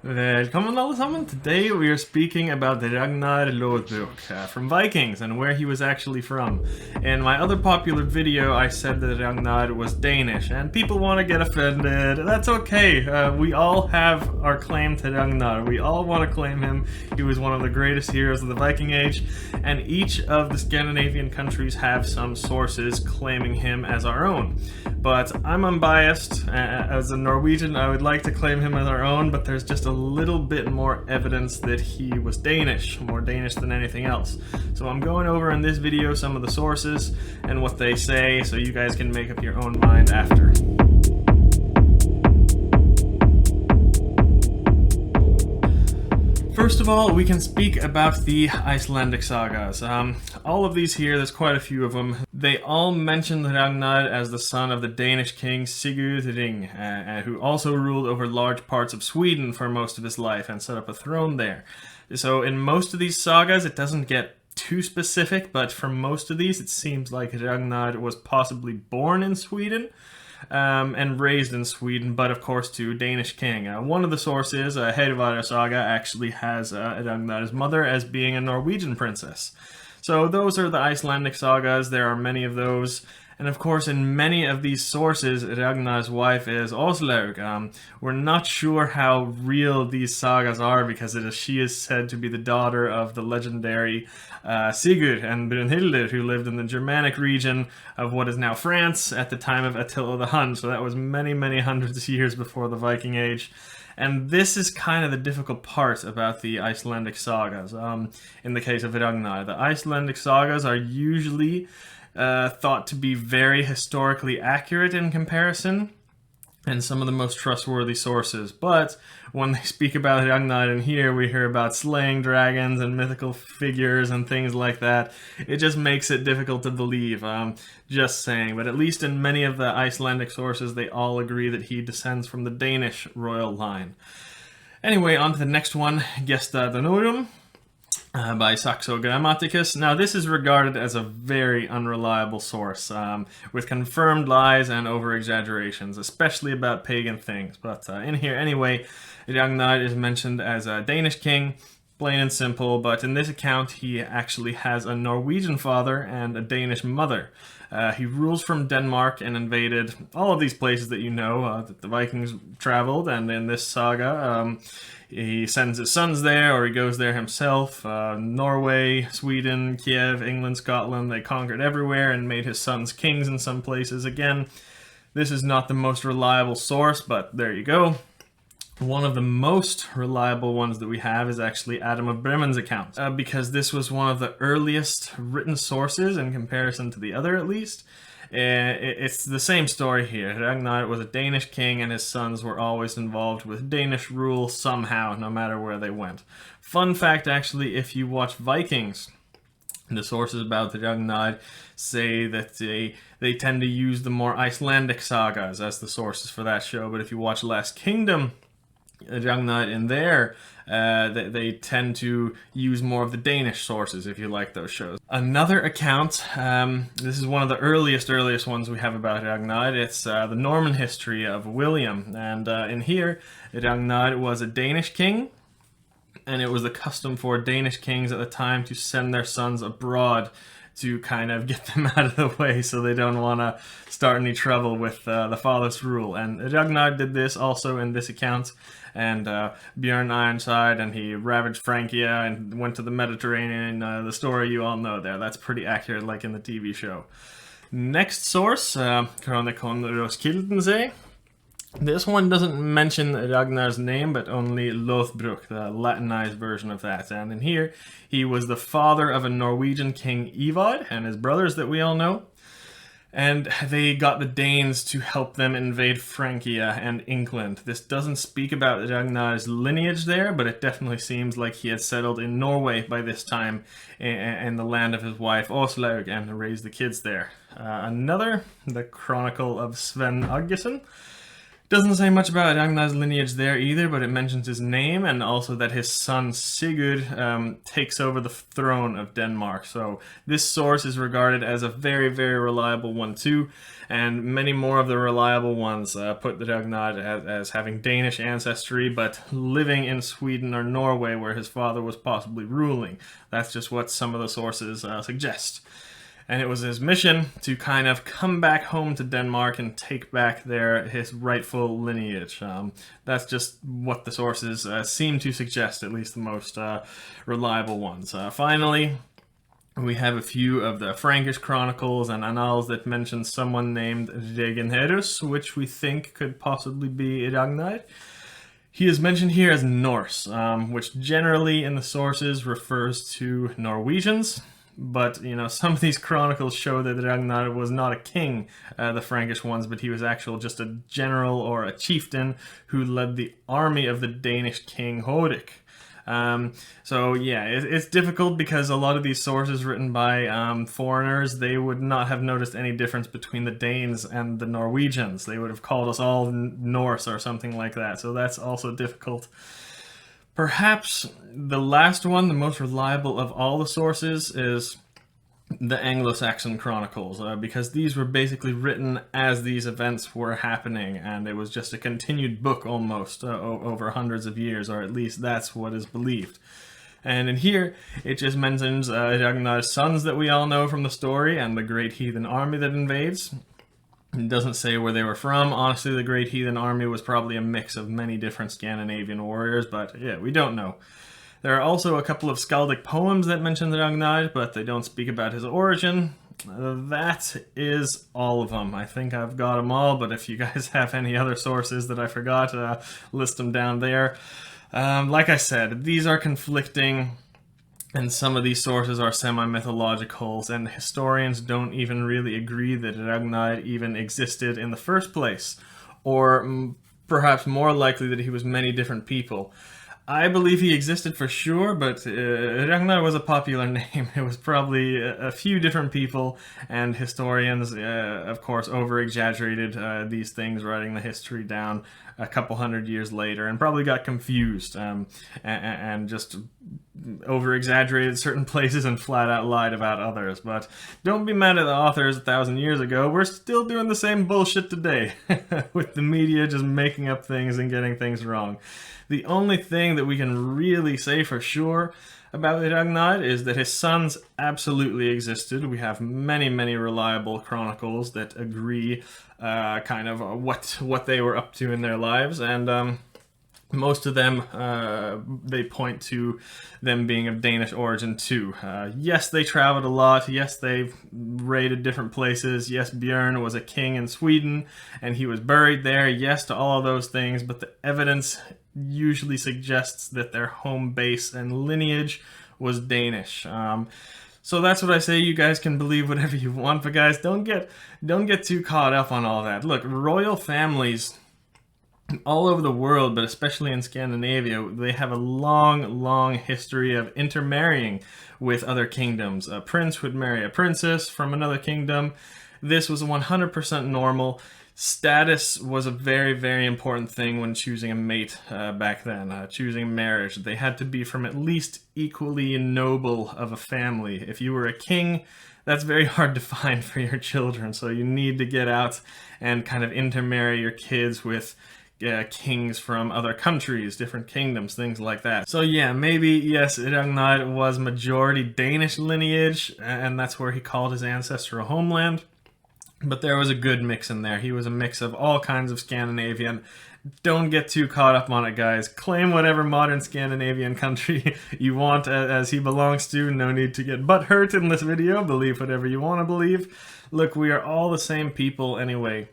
Välkommen allesammans! Today we are speaking about Ragnarr Loðbrók from Vikings and where he was actually from. In my other popular video I said that Ragnar was Danish and people want to get offended. That's okay. We all have our claim to Ragnar. We all want to claim him. He was one of the greatest heroes of the Viking Age, and each of the Scandinavian countries have some sources claiming him as our own. But I'm unbiased. As a Norwegian, I would like to claim him as our own, but there's just a little bit more evidence that he was Danish, more Danish than anything else. So I'm going over in this video some of the sources and what they say, so you guys can make up your own mind after. First of all, we can speak about the Icelandic sagas. All of these here, there's quite a few of them. They all mention Ragnar as the son of the Danish king Sigurd Ring, who also ruled over large parts of Sweden for most of his life and set up a throne there. So in most of these sagas, it doesn't get too specific, but for most of these, it seems like Ragnar was possibly born in Sweden. And raised in Sweden, but of course to Danish king. One of the sources, Hervarar saga, actually has Ragnar's mother as being a Norwegian princess. So those are the Icelandic sagas. There are many of those. And of course, in many of these sources, Ragnar's wife is Åslaug. We're not sure how real these sagas are because she is said to be the daughter of the legendary Sigurd and Brunhilde, who lived in the Germanic region of what is now France at the time of Attila the Hun. So that was many, many hundreds of years before the Viking Age. And this is kind of the difficult part about the Icelandic sagas. In the case of Ragnar, the Icelandic sagas are usually thought to be very historically accurate in comparison, and some of the most trustworthy sources. But when they speak about Ragnar in here, we hear about slaying dragons and mythical figures and things like that. It just makes it difficult to believe, just saying. But at least in many of the Icelandic sources, they all agree that he descends from the Danish royal line. Anyway, on to the next one, Gesta Danorum. By Saxo Grammaticus. Now, this is regarded as a very unreliable source, with confirmed lies and over-exaggerations, especially about pagan things. But in here, anyway, Ragnar is mentioned as a Danish king, plain and simple, but in this account, he actually has a Norwegian father and a Danish mother. He rules from Denmark and invaded all of these places that you know that the Vikings traveled, and in this saga, he sends his sons there, or he goes there himself. Norway, Sweden, Kiev, England, Scotland, they conquered everywhere and made his sons kings in some places. Again, this is not the most reliable source, but there you go. One of the most reliable ones that we have is actually Adam of Bremen's account, because this was one of the earliest written sources in comparison to the other, at least. It's the same story here. Ragnar was a Danish king and his sons were always involved with Danish rule somehow, no matter where they went. Fun fact, actually, if you watch Vikings, the sources about Ragnar say that they tend to use the more Icelandic sagas as the sources for that show, but if you watch Last Kingdom, Ragnar in there, they tend to use more of the Danish sources if you like those shows. Another account, this is one of the earliest ones we have about Ragnar. It's the Norman history of William, and in here, Ragnar was a Danish king, and it was the custom for Danish kings at the time to send their sons abroad to kind of get them out of the way so they don't want to start any trouble with the father's rule. And Ragnar did this also in this account, and Björn Ironside, and he ravaged Francia and went to the Mediterranean. The story you all know there. That's pretty accurate, like in the TV show. Next source, Chronicle Roskildense. This one doesn't mention Ragnar's name, but only Loðbrók, the Latinized version of that. And in here, he was the father of a Norwegian king, Ivar, and his brothers that we all know. And they got the Danes to help them invade Francia and England. This doesn't speak about Ragnar's lineage there, but it definitely seems like he had settled in Norway by this time, in the land of his wife Åslaug, and raised the kids there. Another, the Chronicle of Sven Agesen. Doesn't say much about Ragnar's lineage there either, but it mentions his name and also that his son Sigurd takes over the throne of Denmark. So this source is regarded as a very, very reliable one too, and many more of the reliable ones put Ragnar as having Danish ancestry, but living in Sweden or Norway where his father was possibly ruling. That's just what some of the sources suggest. And it was his mission to kind of come back home to Denmark and take back his rightful lineage. That's just what the sources seem to suggest, at least the most reliable ones. Finally, we have a few of the Frankish chronicles and annals that mention someone named Ragnarr, which we think could possibly be Ragnar. He is mentioned here as Norse, which generally in the sources refers to Norwegians. But, you know, some of these chronicles show that Ragnar was not a king, the Frankish ones, but he was actually just a general or a chieftain who led the army of the Danish king Horik. So yeah, it's difficult because a lot of these sources written by foreigners, they would not have noticed any difference between the Danes and the Norwegians. They would have called us all Norse or something like that, so that's also difficult. Perhaps the last one, the most reliable of all the sources, is the Anglo-Saxon Chronicles, because these were basically written as these events were happening, and it was just a continued book almost over hundreds of years, or at least that's what is believed. And in here, it just mentions Ragnar's sons that we all know from the story, and the great heathen army that invades. It doesn't say where they were from. Honestly, the Great Heathen Army was probably a mix of many different Scandinavian warriors, but yeah, we don't know. There are also a couple of skaldic poems that mention Ragnar, but they don't speak about his origin. That is all of them. I think I've got them all, but if you guys have any other sources that I forgot, list them down there. Like I said, these are conflicting, and some of these sources are semi-mythological, and historians don't even really agree that Ragnar even existed in the first place, or perhaps more likely that he was many different people. I believe he existed for sure, but Ragnar was a popular name. It was probably a few different people, and historians, of course, over-exaggerated these things, writing the history down a couple hundred years later, and probably got confused and just over-exaggerated certain places and flat-out lied about others. But don't be mad at the authors 1,000 years ago. We're still doing the same bullshit today, with the media just making up things and getting things wrong. The only thing that we can really say for sure about Ragnar is that his sons absolutely existed. We have many, many reliable chronicles that agree kind of what they were up to in their lives, and most of them, they point to them being of Danish origin too. Yes, they traveled a lot. Yes, they raided different places. Yes, Björn was a king in Sweden, and he was buried there. Yes, to all of those things, but the evidence usually suggests that their home base and lineage was Danish. So that's what I say. You guys can believe whatever you want, but guys, don't get too caught up on all that. Look, royal families all over the world, but especially in Scandinavia, they have a long, long history of intermarrying with other kingdoms. A prince would marry a princess from another kingdom. This was 100% normal. Status was a very, very important thing when choosing a mate back then, choosing marriage. They had to be from at least equally noble of a family. If you were a king, that's very hard to find for your children, so you need to get out and kind of intermarry your kids with kings from other countries, different kingdoms, things like that. So yeah, maybe, yes, Ragnar was majority Danish lineage, and that's where he called his ancestral homeland. But there was a good mix in there. He was a mix of all kinds of Scandinavian. Don't get too caught up on it, guys. Claim whatever modern Scandinavian country you want as he belongs to. No need to get butthurt in this video. Believe whatever you want to believe. Look, we are all the same people anyway.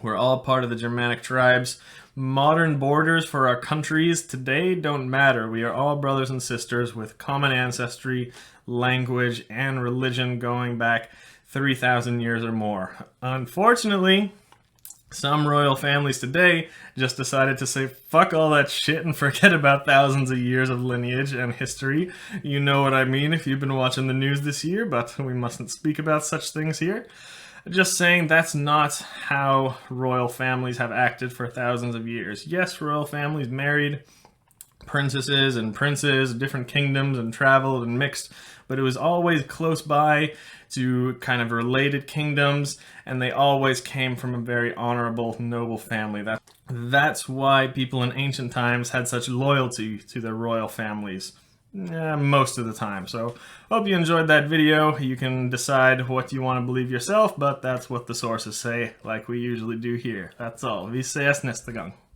We're all part of the Germanic tribes. Modern borders for our countries today don't matter. We are all brothers and sisters with common ancestry, language, and religion going back 3,000 years or more. Unfortunately, some royal families today just decided to say fuck all that shit and forget about thousands of years of lineage and history. You know what I mean if you've been watching the news this year, but we mustn't speak about such things here. Just saying that's not how royal families have acted for thousands of years. Yes, royal families married princesses and princes, different kingdoms, and traveled and mixed, but it was always close by to kind of related kingdoms, and they always came from a very honorable, noble family. That's why people in ancient times had such loyalty to their royal families. Most of the time. So, hope you enjoyed that video. You can decide what you want to believe yourself, but that's what the sources say, like we usually do here. That's all. Vi ses nästa gång.